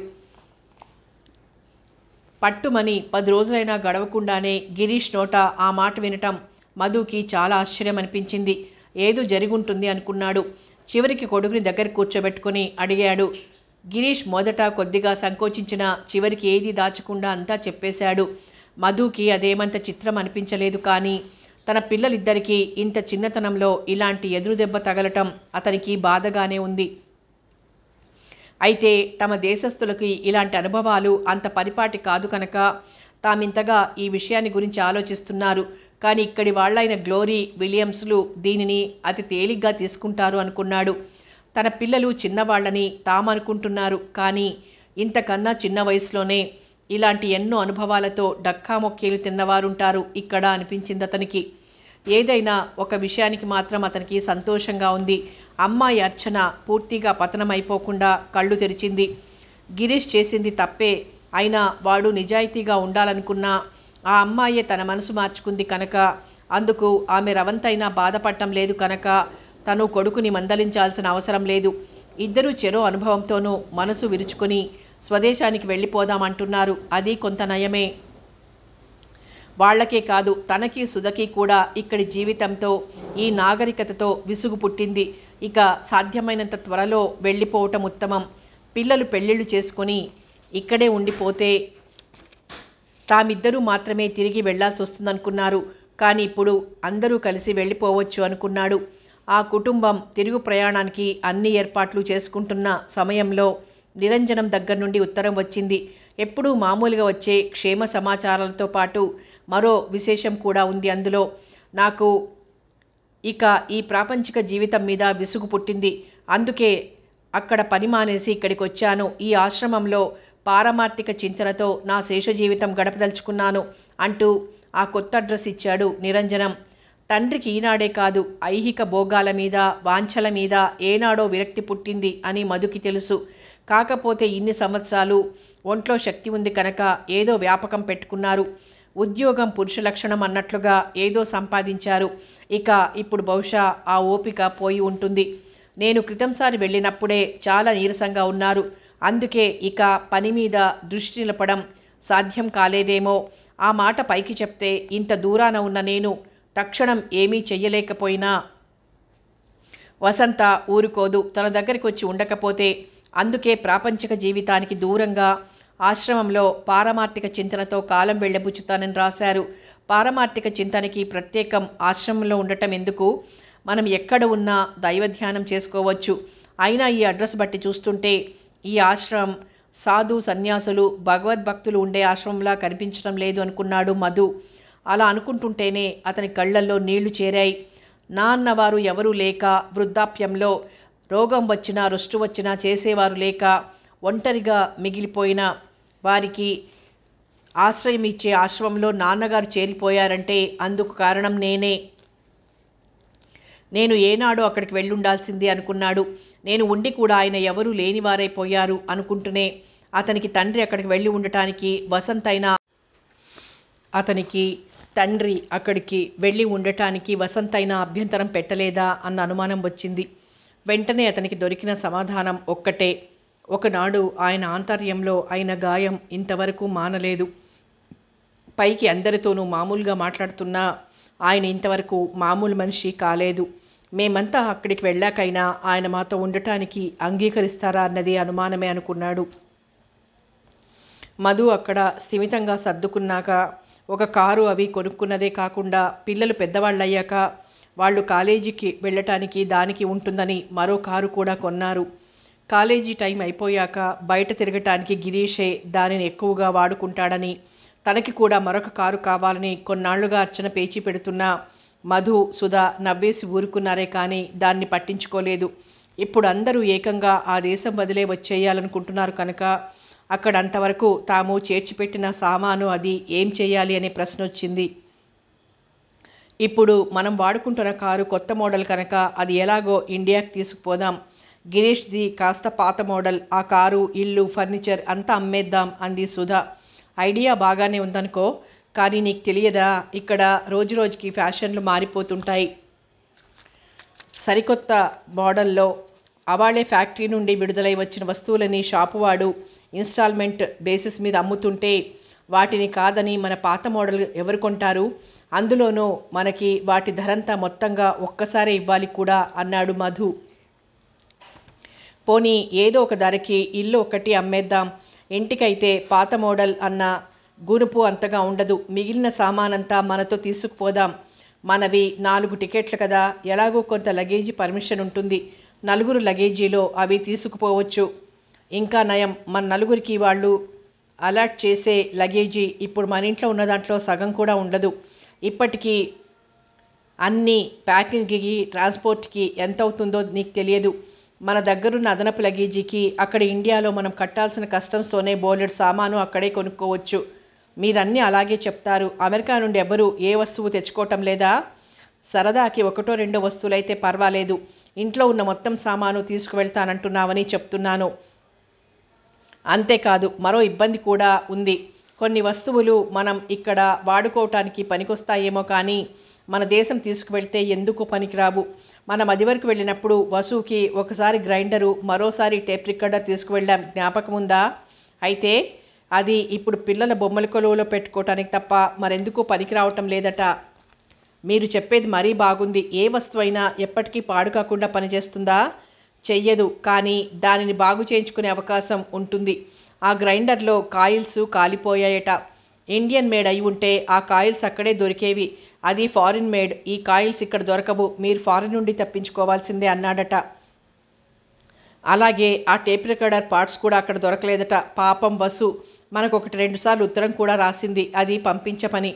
పట్టుమని 10 రోజులైనా గడవకుండానే గిరీష్ నోట ఆ మాట వినటం మధుకి చాలా ఆశ్చర్యం అనిపించింది. ఏదో జరుగుంటుంది అనుకున్నాడు. చివరికి కొడుకుని దగ్గర కూర్చోబెట్టుకుని అడిగాడు. గిరీష్ మొదట కొద్దిగా సంకోచించిన చివరికి ఏది దాచకుండా అంతా చెప్పేశాడు. మధుకి అదేమంత చిత్రం అనిపించలేదు. కానీ తన పిల్లలిద్దరికీ ఇంత చిన్నతనంలో ఇలాంటి ఎదురుదెబ్బ తగలటం అతనికి బాధగానే ఉంది. అయితే తమ దేశస్థులకి ఇలాంటి అనుభవాలు అంత పరిపాటి కాదు కనుక తామింతగా ఈ విషయాన్ని గురించి ఆలోచిస్తున్నారు. కానీ ఇక్కడి వాళ్ళైన గ్లోరీ, విలియమ్స్లు దీనిని అతి తేలిగ్గా తీసుకుంటారు అనుకున్నాడు. తన పిల్లలు చిన్నవాళ్ళని తామనుకుంటున్నారు. కానీ ఇంతకన్నా చిన్న వయసులోనే ఇలాంటి ఎన్నో అనుభవాలతో డక్కామొక్కేలు తిన్నవారుంటారు ఇక్కడ అనిపించింది అతనికి. ఏదైనా ఒక విషయానికి మాత్రం అతనికి సంతోషంగా ఉంది. అమ్మాయి అర్చన పూర్తిగా పతనమైపోకుండా కళ్ళు తెరిచింది. గిరీష్ చేసింది తప్పే అయినా వాడు నిజాయితీగా ఉండాలనుకున్నా ఆ అమ్మాయే తన మనసు మార్చుకుంది కనుక, అందుకు ఆమె రవంతైనా బాధపడటం లేదు కనుక తను కొడుకుని మందలించాల్సిన అవసరం లేదు. ఇద్దరూ చెరో అనుభవంతోనూ మనసు విరుచుకొని స్వదేశానికి వెళ్ళిపోదామంటున్నారు. అది కొంత నయమే. వాళ్లకే కాదు, తనకి సుధకి కూడా ఇక్కడి జీవితంతో, ఈ నాగరికతతో విసుగు పుట్టింది. ఇక సాధ్యమైనంత త్వరలో వెళ్ళిపోవటం ఉత్తమం. పిల్లలు పెళ్ళిళ్ళు చేసుకొని ఇక్కడే ఉండిపోతే తామిద్దరూ మాత్రమే తిరిగి వెళ్లాల్సి వస్తుందనుకున్నారు. కానీ ఇప్పుడు అందరూ కలిసి వెళ్ళిపోవచ్చు అనుకున్నాడు. ఆ కుటుంబం తిరుగు ప్రయాణానికి అన్ని ఏర్పాట్లు చేసుకుంటున్న సమయంలో నిరంజనం దగ్గర నుండి ఉత్తరం వచ్చింది. ఎప్పుడూ మామూలుగా వచ్చే క్షేమ సమాచారాలతో పాటు మరో విశేషం కూడా ఉంది అందులో. నాకు ఇక ఈ ప్రాపంచిక జీవితం మీద విసుగు పుట్టింది. అందుకే అక్కడ పని మానేసి ఇక్కడికి వచ్చాను. ఈ ఆశ్రమంలో పారమార్థిక చింతనతో నా శేష జీవితం గడపదలుచుకున్నాను అంటూ ఆ కొత్త అడ్రస్ ఇచ్చాడు నిరంజనం. తండ్రికి ఈనాడే కాదు, ఐహిక భోగాల మీద, వాంఛల మీద ఏనాడో విరక్తి పుట్టింది అని మధుకి తెలుసు. కాకపోతే ఇన్ని సంవత్సరాలు ఒంట్లో శక్తి ఉంది కనుక ఏదో వ్యాపకం పెట్టుకున్నారు. ఉద్యోగం పురుష లక్షణం అన్నట్లుగా ఏదో సంపాదించారు. ఇక ఇప్పుడు బహుశా ఆ ఓపిక పోయి ఉంటుంది. నేను క్రితంసారి వెళ్ళినప్పుడే చాలా నీరసంగా ఉన్నారు. అందుకే ఇక పని మీద దృష్టి నిలపడం సాధ్యం కాలేదేమో. ఆ మాట పైకి చెప్తే ఇంత దూరాన ఉన్న నేను తక్షణం ఏమీ చెయ్యలేకపోయినా వసంత ఊరుకోదు, తన దగ్గరికి వచ్చి ఉండకపోతే. అందుకే ప్రాపంచిక జీవితానికి దూరంగా ఆశ్రమంలో పారమార్థిక చింతనతో కాలం వెళ్ళబుచ్చుతానని రాశారు. పారమార్థిక చింతనకి ప్రత్యేకం ఆశ్రమంలో ఉండటం ఎందుకు? మనం ఎక్కడ ఉన్నా దైవధ్యానం చేసుకోవచ్చు. అయినా ఈ అడ్రస్ బట్టి చూస్తుంటే ఈ ఆశ్రమం సాధు సన్యాసులు భగవద్భక్తులు ఉండే ఆశ్రమంలా కనిపించడం లేదు అనుకున్నాడు మధు. అలా అనుకుంటుంటేనే అతని కళ్ళల్లో నీళ్లు చేరాయి. అన్నవారు ఎవరూ లేక, వృద్ధాప్యంలో రోగం వచ్చినా రుష్టు వచ్చినా చేసేవారు లేక ఒంటరిగా మిగిలిపోయిన వారికి ఆశ్రయం ఇచ్చే ఆశ్రమంలో నాన్నగారు చేరిపోయారంటే అందుకు కారణం నేనే. నేను ఏనాడో అక్కడికి వెళ్ళుండాల్సింది అనుకున్నాడు. నేను ఉండి కూడా ఆయన ఎవరూ లేనివారైపోయారు అనుకుంటూనే అతనికి తండ్రి అక్కడికి వెళ్ళి ఉండటానికి వసంతైనా అతనికి తండ్రి అక్కడికి వెళ్ళి ఉండటానికి వసంతైనా అభ్యంతరం పెట్టలేదా అన్న అనుమానం వచ్చింది. వెంటనే అతనికి దొరికిన సమాధానం ఒక్కటే. ఒకనాడు ఆయన ఆంతర్యంలో అయిన గాయం ఇంతవరకు మానలేదు. పైకి అందరితోనూ మామూలుగా మాట్లాడుతున్నా ఆయన ఇంతవరకు మామూలు మనిషి కాలేదు. మేమంతా అక్కడికి వెళ్ళాకైనా ఆయన మాతో ఉండటానికి అంగీకరిస్తారా అన్నది అనుమానమే అనుకున్నాడు. మధు అక్కడ స్థిమితంగా సర్దుకున్నాక ఒక కారు అవి కొనుక్కున్నదే కాకుండా పిల్లలు పెద్దవాళ్ళయ్యాక వాళ్ళు కాలేజీకి వెళ్ళటానికి దానికి ఉంటుందని మరో కారు కూడా కొన్నారు. కాలేజీ టైం అయిపోయాక బయట తిరగటానికి గిరీషే దానిని ఎక్కువగా వాడుకుంటాడని, తనకి కూడా మరొక కారు కావాలని కొన్నాళ్లుగా అర్చన పేచీ పెడుతున్నా మధు సుధా నవ్వేసి ఊరుకున్నారే కానీ దాన్ని పట్టించుకోలేదు. ఇప్పుడు అందరూ ఏకంగా ఆ దేశం వదిలే వచ్చేయాలనుకుంటున్నారు కనుక అక్కడ అంతవరకు తాము చేర్చిపెట్టిన సామాను అది ఏం చేయాలి అనే ప్రశ్న వచ్చింది. ఇప్పుడు మనం వాడుకుంటున్న కారు కొత్త మోడల్ కనుక అది ఎలాగో ఇండియాకి తీసుకుపోదాం. గిరీష్ది కాస్త పాత మోడల్. ఆ కారు, ఇల్లు, ఫర్నిచర్ అంతా అమ్మేద్దాం అంది సుధా. ఐడియా బాగానే ఉందనుకో, కానీ నీకు తెలియదా, ఇక్కడ రోజు రోజుకి ఫ్యాషన్లు మారిపోతుంటాయి. సరికొత్త మోడల్లో అవాళే ఫ్యాక్టరీ నుండి విడుదలై వచ్చిన వస్తువులని షాపువాడు ఇన్స్టాల్మెంట్ బేసిస్ మీద అమ్ముతుంటే వాటిని కాదని మన పాత మోడల్ ఎవరు కొంటారు? అందులోనూ మనకి వాటి ధరంతా మొత్తంగా ఒక్కసారే ఇవ్వాలి కూడా అన్నాడు మధు. పోనీ ఏదో ఒక ధరకి ఇల్లు ఒకటి అమ్మేద్దాం. ఇంటికైతే పాత మోడల్ అన్న గునుపు అంతగా ఉండదు. మిగిలిన సామానంతా మనతో తీసుకుపోదాం. మనవి 4 టికెట్లు కదా, ఎలాగో కొంత లగేజీ పర్మిషన్ ఉంటుంది. 4 లగేజీలో అవి తీసుకుపోవచ్చు. ఇంకా నయం, మన 4కి వాళ్ళు అలాట్ చేసే లగేజీ ఇప్పుడు మన ఇంట్లో ఉన్న దాంట్లో సగం కూడా ఉండదు. ఇప్పటికీ అన్ని ప్యాకింగ్కి, ట్రాన్స్పోర్ట్కి ఎంత అవుతుందో నీకు తెలియదు. మన దగ్గరున్న అదనపు లగేజీకి అక్కడ ఇండియాలో మనం కట్టాల్సిన కస్టమ్స్తోనే బోలెడు సామాను అక్కడే కొనుక్కోవచ్చు. మీరన్నీ అలాగే చెప్తారు. అమెరికా నుండి ఎవరు ఏ వస్తువు తెచ్చుకోవటం లేదా? సరదాకి 1-2 వస్తువులైతే పర్వాలేదు. ఇంట్లో ఉన్న మొత్తం సామాను తీసుకువెళ్తానంటున్నావని చెప్తున్నాను. అంతేకాదు, మరో ఇబ్బంది కూడా ఉంది. కొన్ని వస్తువులు మనం ఇక్కడ వాడుకోవటానికి పనికొస్తాయేమో కానీ మన దేశం తీసుకువెళ్తే ఎందుకు పనికిరావు. మనం అది వరకు వెళ్ళినప్పుడు వసుకి ఒకసారి గ్రైండరు, మరోసారి టేప్ రికార్డర్ తీసుకువెళ్ళాం, జ్ఞాపకం ఉందా? అయితే అది ఇప్పుడు పిల్లల బొమ్మల కొలువులో పెట్టుకోవటానికి తప్ప మరెందుకు పనికిరావటం లేదట. మీరు చెప్పేది మరీ బాగుంది. ఏ వస్తువైనా ఎప్పటికీ పాడు కాకుండా పనిచేస్తుందా? చెయ్యదు, కానీ దానిని బాగు చేయించుకునే అవకాశం ఉంటుంది. ఆ గ్రైండర్లో కాయిల్స్ కాలిపోయాయట. ఇండియన్ మేడ్ అయి ఉంటే ఆ కాయిల్స్ అక్కడే దొరికేవి. అది ఫారిన్ మేడ్. ఈ కాయిల్స్ ఇక్కడ దొరకవు. మీరు ఫారిన్ నుండి తప్పించుకోవాల్సిందే అన్నాడట. అలాగే ఆ టేప్ రికార్డర్ పార్ట్స్ కూడా అక్కడ దొరకలేదట. పాపం వసు మనకు 1-2 సార్లు ఉత్తరం కూడా రాసింది అది పంపించమని.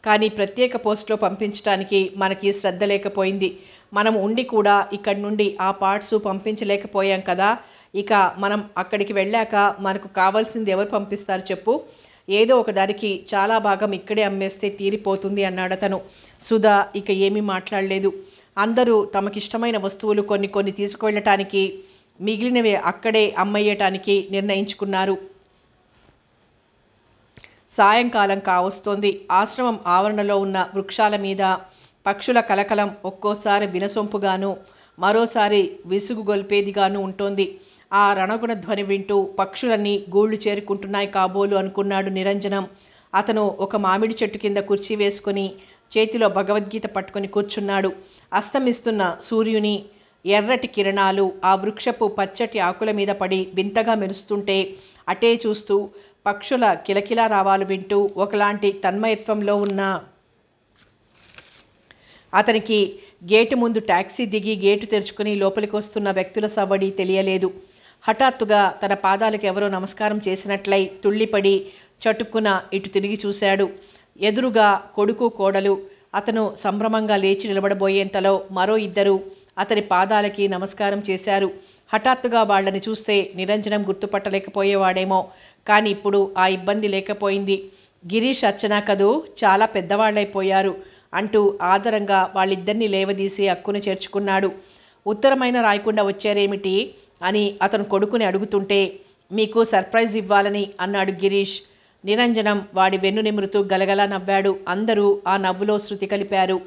కానీ ప్రత్యేక పోస్ట్లో పంపించడానికి మనకి శ్రద్ధ లేకపోయింది. మనం ఉండి కూడా ఇక్కడి నుండి ఆ పార్ట్స్ పంపించలేకపోయాం కదా. ఇక మనం అక్కడికి వెళ్ళాక మనకు కావాల్సింది ఎవరు పంపిస్తారు చెప్పు? ఏదో ఒక దానికి చాలా భాగం ఇక్కడే అమ్మేస్తే తీరిపోతుంది అన్నాడతను. సుధా ఇక ఏమీ మాట్లాడలేదు. అందరూ తమకిష్టమైన వస్తువులు కొన్ని తీసుకువెళ్ళటానికి, మిగిలినవి అక్కడే అమ్మయ్యటానికి నిర్ణయించుకున్నారు. సాయంకాలం కావస్తోంది. ఆశ్రమం ఆవరణలో ఉన్న వృక్షాల మీద పక్షుల కలకలం ఒక్కోసారి వినసొంపుగాను, మరోసారి విసుగు గొల్పేదిగాను ఉంటోంది. ఆ రణగుణ ధ్వని వింటూ పక్షులన్నీ గూళ్ళు చేరుకుంటున్నాయి కాబోలు అనుకున్నాడు నిరంజనం. అతను ఒక మామిడి చెట్టు కింద కుర్చీ వేసుకొని చేతిలో భగవద్గీత పట్టుకొని కూర్చున్నాడు. అస్తమిస్తున్న సూర్యుని ఎర్రటి కిరణాలు ఆ వృక్షపు పచ్చటి ఆకుల మీద పడి వింతగా మెరుస్తుంటే అటే చూస్తూ పక్షుల కిలకిలా రావాలు వింటూ ఒకలాంటి తన్మయత్వంలో ఉన్న అతనికి గేటు ముందు టాక్సీ దిగి గేటు తెరుచుకుని లోపలికి వస్తున్న వ్యక్తుల సవ్వడి తెలియలేదు. హఠాత్తుగా తన పాదాలకు ఎవరో నమస్కారం చేసినట్లయి తుళ్ళిపడి చటుక్కున ఇటు తిరిగి చూశాడు. ఎదురుగా కొడుకు కోడలు. అతను సంభ్రమంగా లేచి నిలబడబోయేంతలో మరో ఇద్దరు అతని పాదాలకి నమస్కారం చేశారు. హఠాత్తుగా వాళ్ళని చూస్తే నిరంజనం గుర్తుపట్టలేకపోయేవాడేమో, కానీ ఇప్పుడు ఆ ఇబ్బంది లేకపోయింది. గిరీష్ అర్చన కదూ, చాలా పెద్దవాళ్ళైపోయారు అంటూ ఆదరంగా వాళ్ళిద్దరినీ లేవదీసి అక్కున చేర్చుకున్నాడు. ఉత్తరమైన రాయకుండా వచ్చారేమిటి అని అతను కొడుకుని అడుగుతుంటే, మీకు సర్ప్రైజ్ ఇవ్వాలని అన్నాడు గిరీష్. నిరంజనం వాడి వెన్ను నిమురుతూ గలగలా నవ్వాడు. అందరూ ఆ నవ్వులో శృతి కలిపారు.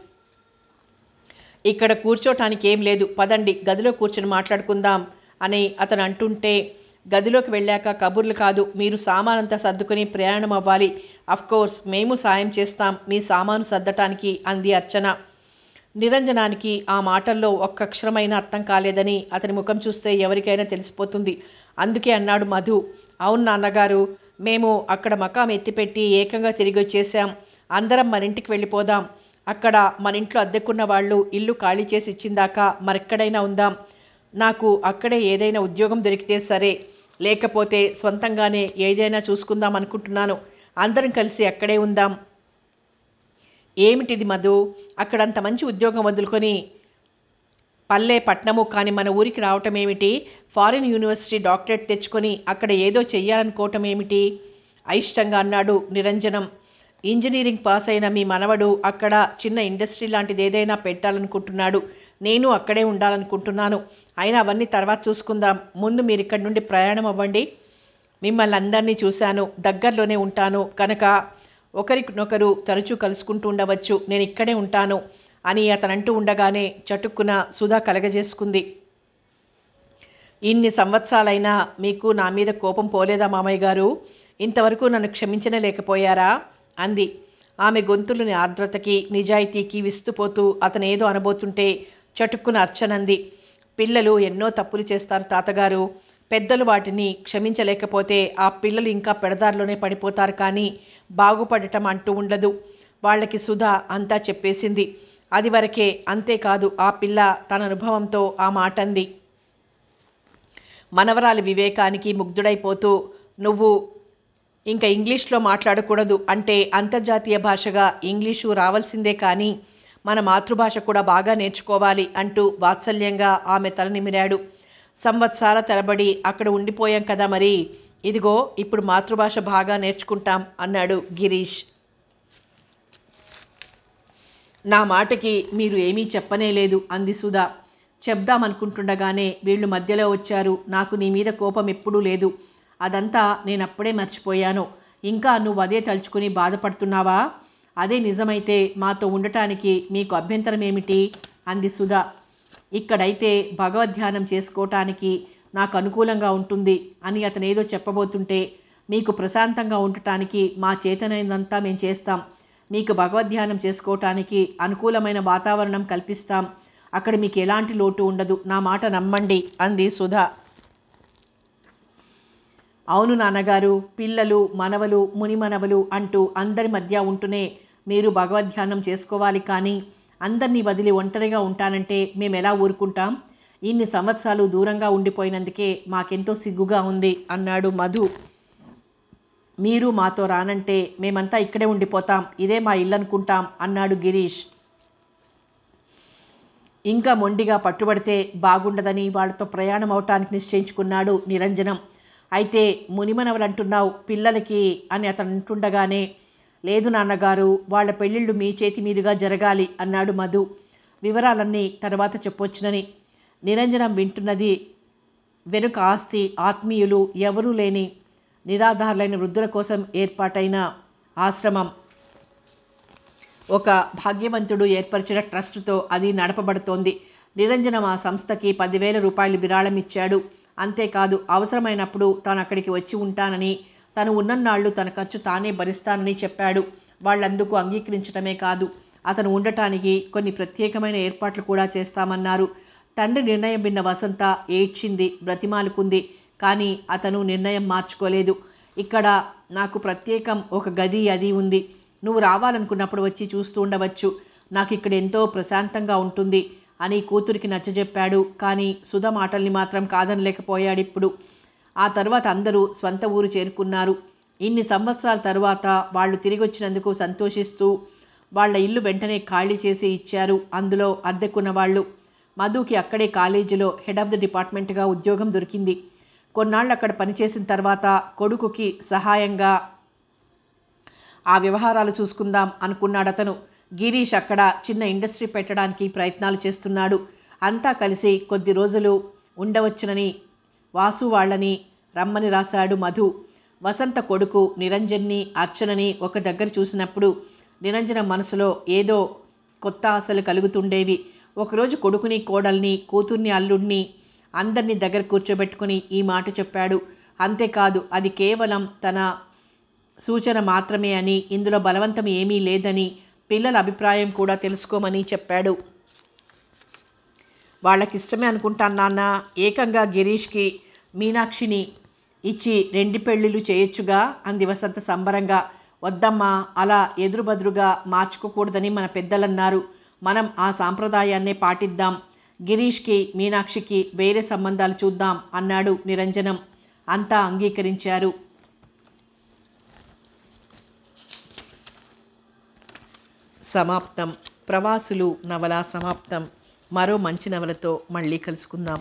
ఇక్కడ కూర్చోటానికి ఏం లేదు, పదండి గదిలో కూర్చొని మాట్లాడుకుందాం అని అతను అంటుంటే, గదిలోకి వెళ్ళాక కబుర్లు కాదు, మీరు సామానంతా సర్దుకుని ప్రయాణం అవ్వాలి. అఫ్కోర్స్ మేము సాయం చేస్తాం మీ సామాను సర్దటానికి అంది అర్చన. నిరంజనానికి ఆ మాటల్లో ఒక్క అక్షరమైన అర్థం కాలేదని అతని ముఖం చూస్తే ఎవరికైనా తెలిసిపోతుంది. అందుకే అన్నాడు మధు, అవును నాన్నగారు, మేము అక్కడ మకాం ఎత్తిపెట్టి ఏకంగా తిరిగి వచ్చేసాం. అందరం మన ఇంటికి వెళ్ళిపోదాం. అక్కడ మన ఇంట్లో అద్దెకున్న వాళ్ళు ఇల్లు ఖాళీ చేసి ఇచ్చిందాకా మరెక్కడైనా ఉందాం. నాకు అక్కడే ఏదైనా ఉద్యోగం దొరికితే సరే, లేకపోతే సొంతంగానే ఏదైనా చూసుకుందాం అనుకుంటున్నాను. అందరం కలిసి అక్కడే ఉందాం. ఏమిటిది మధు, అక్కడంత మంచి ఉద్యోగం వదులుకొని పల్లె పట్నము కాని మన ఊరికి రావటం ఏమిటి? ఫారిన్ యూనివర్సిటీ డాక్టరేట్ తెచ్చుకొని అక్కడ ఏదో చెయ్యాలనుకోవటం ఏమిటి? అయిష్టంగా అన్నాడు నిరంజనం. ఇంజనీరింగ్ పాస్ అయిన మీ మనవడు అక్కడ చిన్న ఇండస్ట్రీ లాంటిది ఏదైనా పెట్టాలనుకుంటున్నాడు. నేను అక్కడే ఉండాలనుకుంటున్నాను. అయినా అవన్నీ తర్వాత చూసుకుందాం. ముందు మీరు ఇక్కడి నుండి ప్రయాణం అవ్వండి. మిమ్మల్ని అందరినీ చూశాను, దగ్గరలోనే ఉంటాను కనుక ఒకరినొకరు తరచూ కలుసుకుంటూ ఉండవచ్చు. నేను ఇక్కడే ఉంటాను అని అతనంటూ ఉండగానే చటుక్కున సుధా కలగజేసుకుంది. ఇన్ని సంవత్సరాలైనా మీకు నా మీద కోపం పోలేదా మామయ్య గారు? ఇంతవరకు నన్ను క్షమించనే లేకపోయారా అంది. ఆమె గొంతులోని ఆర్ద్రతకి నిజాయితీకి విస్తుపోతూ అతను ఏదో అనబోతుంటే చటుక్కున అర్చనంది. పిల్లలు ఎన్నో తప్పులు చేస్తారు తాతగారు. పెద్దలు వాటిని క్షమించలేకపోతే ఆ పిల్లలు ఇంకా పెడదారిలోనే పడిపోతారు, కానీ బాగుపడటం అంటూ ఉండదు. వాళ్ళకి సుధా అంతా చెప్పేసింది. అది వరకే, అంతేకాదు ఆ పిల్ల తన అనుభవంతో ఆ మాట అంది. మనవరాలి వివేకానికి ముగ్ధుడైపోతూ, నువ్వు ఇంకా ఇంగ్లీష్లో మాట్లాడకూడదు, అంటే అంతర్జాతీయ భాషగా ఇంగ్లీషు రావాల్సిందే, కానీ మన మాతృభాష కూడా బాగా నేర్చుకోవాలి అంటూ వాత్సల్యంగా ఆమె తల నిమిరాడు. సంవత్సరాల తరబడి అక్కడ ఉండిపోయాం కదా, మరి ఇదిగో ఇప్పుడు మాతృభాష బాగా నేర్చుకుంటాం అన్నాడు గిరీష్. నా మాటకి మీరు ఏమీ చెప్పనే లేదు అంది సుధా. చెప్దామనుకుంటుండగానే వీళ్ళు మధ్యలో వచ్చారు. నాకు నీ మీద కోపం ఎప్పుడూ లేదు, అదంతా నేనప్పుడే మర్చిపోయాను. ఇంకా నువ్వు అదే తలుచుకుని బాధపడుతున్నావా? అదే నిజమైతే మాతో ఉండటానికి మీకు అభ్యంతరం ఏమిటి అంది సుధా. ఇక్కడైతే భగవద్ధ్యానం చేసుకోవటానికి నాకు అనుకూలంగా ఉంటుంది అని అతనేదో చెప్పబోతుంటే, మీకు ప్రశాంతంగా ఉండటానికి మా చేతనైనంతా మేము చేస్తాం. మీకు భగవద్ధ్యానం చేసుకోవటానికి అనుకూలమైన వాతావరణం కల్పిస్తాం. అక్కడ మీకు ఎలాంటి లోటు ఉండదు, నా మాట నమ్మండి అంది సుధా. అవును నాన్నగారు, పిల్లలు మనవలు మునిమనవలు అంటూ అందరి మధ్య ఉంటూనే మీరు భగవద్ధ్యానం చేసుకోవాలి, కానీ అందరినీ వదిలి ఒంటరిగా ఉంటానంటే మేమెలా ఊరుకుంటాం? ఇన్ని సంవత్సరాలు దూరంగా ఉండిపోయినందుకే మాకెంతో సిగ్గుగా ఉంది అన్నాడు మధు. మీరు మాతో రానంటే మేమంతా ఇక్కడే ఉండిపోతాం, ఇదే మా ఇల్లు అనుకుంటాం అన్నాడు గిరీష్. ఇంకా మొండిగా పట్టుబడితే బాగుండదని వాళ్ళతో ప్రయాణం అవటానికి నిశ్చయించుకున్నాడు నిరంజనం. అయితే మునిమనవలంటున్నావు పిల్లలకి అని అతను అంటుండగానే, లేదు నాన్నగారు, వాళ్ళ పెళ్ళిళ్ళు మీ చేతి మీదుగా జరగాలి అన్నాడు మధు. వివరాలన్నీ తర్వాత చెప్పొచ్చునని. నిరంజనం వింటున్నది వెనుక ఆస్తి, ఆత్మీయులు ఎవరూ లేని నిరాధారులైన వృద్ధుల కోసం ఏర్పాటైన ఆశ్రమం. ఒక భాగ్యవంతుడు ఏర్పరిచిన ట్రస్టుతో అది నడపబడుతోంది. నిరంజనం ఆ సంస్థకి 10,000 రూపాయలు విరాళం ఇచ్చాడు. అంతేకాదు అవసరమైనప్పుడు తాను అక్కడికి వచ్చి ఉంటానని, తను ఉన్నన్నాళ్ళు తన ఖర్చు తానే భరిస్తానని చెప్పాడు. వాళ్ళందుకు అంగీకరించడమే కాదు, అతను ఉండటానికి కొన్ని ప్రత్యేకమైన ఏర్పాట్లు కూడా చేస్తామన్నారు. తండ్రి నిర్ణయం విన్న వసంత ఏడ్చింది, బ్రతిమాలుకుంది. కానీ అతను నిర్ణయం మార్చుకోలేదు. ఇక్కడ నాకు ప్రత్యేకం ఒక గది అది ఉంది. నువ్వు రావాలనుకున్నప్పుడు వచ్చి చూస్తూ ఉండవచ్చు. నాకు ఇక్కడ ఎంతో ప్రశాంతంగా ఉంటుంది అని కూతురికి నచ్చజెప్పాడు. కానీ సుధ మాటల్ని మాత్రం కాదనలేకపోయాడిప్పుడు. ఆ తర్వాత అందరూ స్వంత ఊరు చేరుకున్నారు. ఇన్ని సంవత్సరాల తరువాత వాళ్ళు తిరిగి వచ్చినందుకు సంతోషిస్తూ వాళ్ళ ఇల్లు వెంటనే ఖాళీ చేసి ఇచ్చారు. అందులో అద్దెకున్న వాళ్ళు. మధుకి అక్కడే కాలేజీలో హెడ్ ఆఫ్ ది డిపార్ట్మెంట్గా ఉద్యోగం దొరికింది. కొన్నాళ్ళు అక్కడ పనిచేసిన తర్వాత కొడుకుకి సహాయంగా ఆ వ్యవహారాలు చూసుకుందాం అనుకున్నాడతను. గిరీష్ అక్కడ చిన్న ఇండస్ట్రీ పెట్టడానికి ప్రయత్నాలు చేస్తున్నాడు. అంతా కలిసి కొద్ది రోజులు ఉండవచ్చునని వాసు వాళ్ళని రమ్మని రాశాడు మధు. వసంత కొడుకు నిరంజన్ని, అర్చనని ఒక దగ్గర చూసినప్పుడు నిరంజన మనసులో ఏదో కొత్త ఆశలు కలుగుతుండేవి. ఒకరోజు కొడుకుని, కోడల్ని, కూతుర్ని, అల్లుడిని అందరినీ దగ్గర కూర్చోబెట్టుకుని ఈ మాట చెప్పాడు. అంతేకాదు అది కేవలం తన సూచన మాత్రమే అని, ఇందులో బలవంతం ఏమీ లేదని, పిల్లల అభిప్రాయం కూడా తెలుసుకోమని చెప్పాడు. వాళ్ళకిష్టమే అనుకుంటాను నాన్న. ఏకంగా గిరీష్కి మీనాక్షిని ఇచ్చి 2 పెళ్ళిళ్ళు చేయొచ్చుగా అంది వసంత సంబరంగా. వద్దమ్మా, అలా ఎదురుబదురుగా మార్చుకోకూడదని మన పెద్దలన్నారు. మనం ఆ సాంప్రదాయాన్నే పాటిద్దాం. గిరీష్కి మీనాక్షికి వేరే సంబంధాలు చూద్దాం అన్నాడు నిరంజనం. అంతా అంగీకరించారు. సమాప్తం. ప్రవాసులు నవల సమాప్తం. మరో మంచి నవలతో మళ్ళీ కలుసుకుందాం.